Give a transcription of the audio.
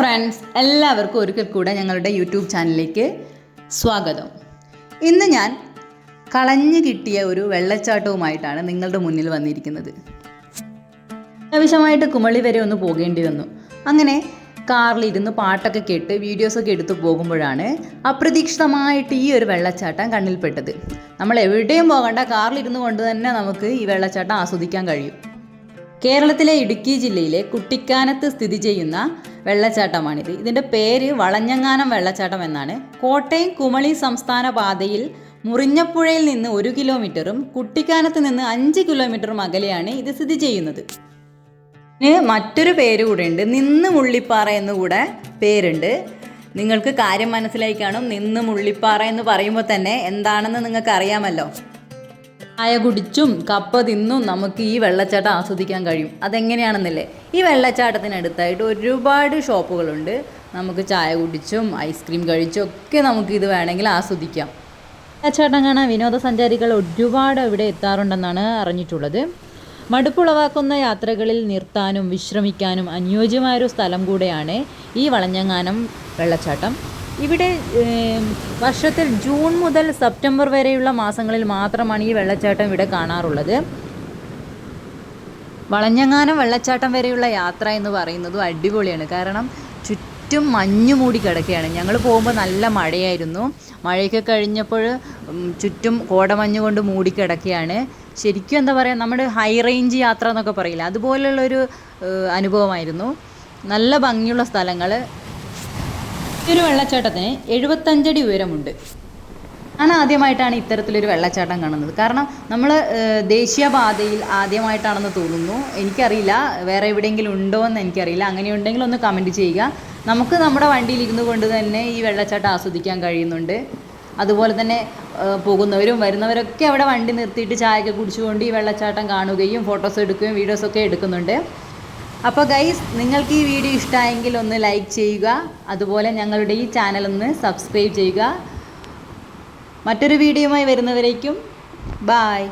Friends, എല്ലാവർക്കും ഒരിക്കൽ കൂടെ ഞങ്ങളുടെ യൂട്യൂബ് ചാനലിലേക്ക് സ്വാഗതം. ഇന്ന് ഞാൻ കളഞ്ഞു കിട്ടിയ ഒരു വെള്ളച്ചാട്ടവുമായിട്ടാണ് നിങ്ങളുടെ മുന്നിൽ വന്നിരിക്കുന്നത്. ആവശ്യമായിട്ട് കുമളി വരെ ഒന്ന് പോകേണ്ടി വന്നു. അങ്ങനെ കാറിലിരുന്ന് പാട്ടൊക്കെ കേട്ട് വീഡിയോസൊക്കെ എടുത്തു പോകുമ്പോഴാണ് അപ്രതീക്ഷിതമായിട്ട് ഈ ഒരു വെള്ളച്ചാട്ടം കണ്ണിൽപ്പെട്ടത്. നമ്മൾ എവിടെയും പോകണ്ട, കാറിലിരുന്ന് കൊണ്ട് തന്നെ നമുക്ക് ഈ വെള്ളച്ചാട്ടം ആസ്വദിക്കാൻ കഴിയും. കേരളത്തിലെ ഇടുക്കി ജില്ലയിലെ കുട്ടിക്കാനത്ത് സ്ഥിതി ചെയ്യുന്ന വെള്ളച്ചാട്ടമാണിത്. ഇതിൻ്റെ പേര് വളഞ്ഞങ്ങാനം വെള്ളച്ചാട്ടം എന്നാണ്. കോട്ടയം കുമളി സംസ്ഥാന പാതയിൽ മുറിഞ്ഞപ്പുഴയിൽ നിന്ന് 1 കിലോമീറ്ററും കുട്ടിക്കാനത്ത് നിന്ന് 5 കിലോമീറ്ററും അകലെയാണ് ഇത് സ്ഥിതി ചെയ്യുന്നത്. ഇതിന് മറ്റൊരു പേര് കൂടെ ഉണ്ട്, നിന്ന് മുള്ളിപ്പാറ എന്നുകൂടെ പേരുണ്ട്. നിങ്ങൾക്ക് കാര്യം മനസ്സിലായി കാണും. നിന്ന് മുള്ളിപ്പാറ എന്ന് പറയുമ്പോൾ തന്നെ എന്താണെന്ന് നിങ്ങൾക്ക് അറിയാമല്ലോ. ചായ കുടിച്ചും കപ്പ തിന്നും നമുക്ക് ഈ വെള്ളച്ചാട്ടം ആസ്വദിക്കാൻ കഴിയും. അതെങ്ങനെയാണെന്നില്ലേ, ഈ വെള്ളച്ചാട്ടത്തിനടുത്തായിട്ട് ഒരുപാട് ഷോപ്പുകളുണ്ട്. നമുക്ക് ചായ കുടിച്ചും ഐസ്ക്രീം കഴിച്ചും ഒക്കെ നമുക്ക് ഇത് വേണമെങ്കിൽ ആസ്വദിക്കാം. വെള്ളച്ചാട്ടം കാണാൻ വിനോദസഞ്ചാരികൾ ഒരുപാട് ഇവിടെ എത്താറുണ്ടെന്നാണ് അറിഞ്ഞിട്ടുള്ളത്. മടുപ്പുളവാക്കുന്ന യാത്രകളിൽ നിർത്താനും വിശ്രമിക്കാനും അനുയോജ്യമായൊരു സ്ഥലം കൂടെയാണ് ഈ വളഞ്ഞങ്ങാനം വെള്ളച്ചാട്ടം. ഇവിടെ വർഷത്തിൽ ജൂൺ മുതൽ സെപ്റ്റംബർ വരെയുള്ള മാസങ്ങളിൽ മാത്രമാണ് ഈ വെള്ളച്ചാട്ടം ഇവിടെ കാണാറുള്ളത്. വളഞ്ഞങ്ങാനം വെള്ളച്ചാട്ടം വരെയുള്ള യാത്ര എന്ന് പറയുന്നതും അടിപൊളിയാണ്. കാരണം ചുറ്റും മഞ്ഞ് മൂടി കിടക്കുകയാണ്. ഞങ്ങൾ പോകുമ്പോൾ നല്ല മഴയായിരുന്നു. മഴയൊക്കെ കഴിഞ്ഞപ്പോൾ ചുറ്റും കോടമഞ്ഞ് കൊണ്ട് മൂടിക്കിടക്കുകയാണ്. ശരിക്കും എന്താ പറയുക, നമ്മുടെ ഹൈ റേഞ്ച് യാത്ര എന്നൊക്കെ പറയില്ല, അതുപോലുള്ളൊരു അനുഭവമായിരുന്നു. നല്ല ഭംഗിയുള്ള സ്ഥലങ്ങൾ. ഈ ഒരു വെള്ളച്ചാട്ടത്തിന് 75 അടി ഉയരമുണ്ട്. ഞാൻ ആദ്യമായിട്ടാണ് ഇത്തരത്തിലൊരു വെള്ളച്ചാട്ടം കാണുന്നത്. കാരണം നമ്മൾ ദേശീയപാതയിൽ ആദ്യമായിട്ടാണെന്ന് തോന്നുന്നു. എനിക്കറിയില്ല വേറെ എവിടെയെങ്കിലും ഉണ്ടോ എന്ന് എനിക്കറിയില്ല. അങ്ങനെയുണ്ടെങ്കിൽ ഒന്ന് കമൻറ്റ് ചെയ്യുക. നമുക്ക് നമ്മുടെ വണ്ടിയിൽ ഇരുന്നു കൊണ്ട് തന്നെ ഈ വെള്ളച്ചാട്ടം ആസ്വദിക്കാൻ കഴിയുന്നുണ്ട്. അതുപോലെ തന്നെ പോകുന്നവരും വരുന്നവരൊക്കെ അവിടെ വണ്ടി നിർത്തിയിട്ട് ചായയൊക്കെ കുടിച്ചുകൊണ്ട് ഈ വെള്ളച്ചാട്ടം കാണുകയും ഫോട്ടോസ് എടുക്കുകയും വീഡിയോസൊക്കെ എടുക്കുന്നുണ്ട്. അപ്പോൾ ഗൈസ്, നിങ്ങൾക്ക് ഈ വീഡിയോ ഇഷ്ടമായെങ്കിൽ ഒന്ന് ലൈക്ക് ചെയ്യുക. അതുപോലെ ഞങ്ങളുടെ ഈ ചാനൽ ഒന്ന് സബ്സ്ക്രൈബ് ചെയ്യുക. മറ്റൊരു വീഡിയോയുമായി വരുന്നവരേക്കും ബായ്.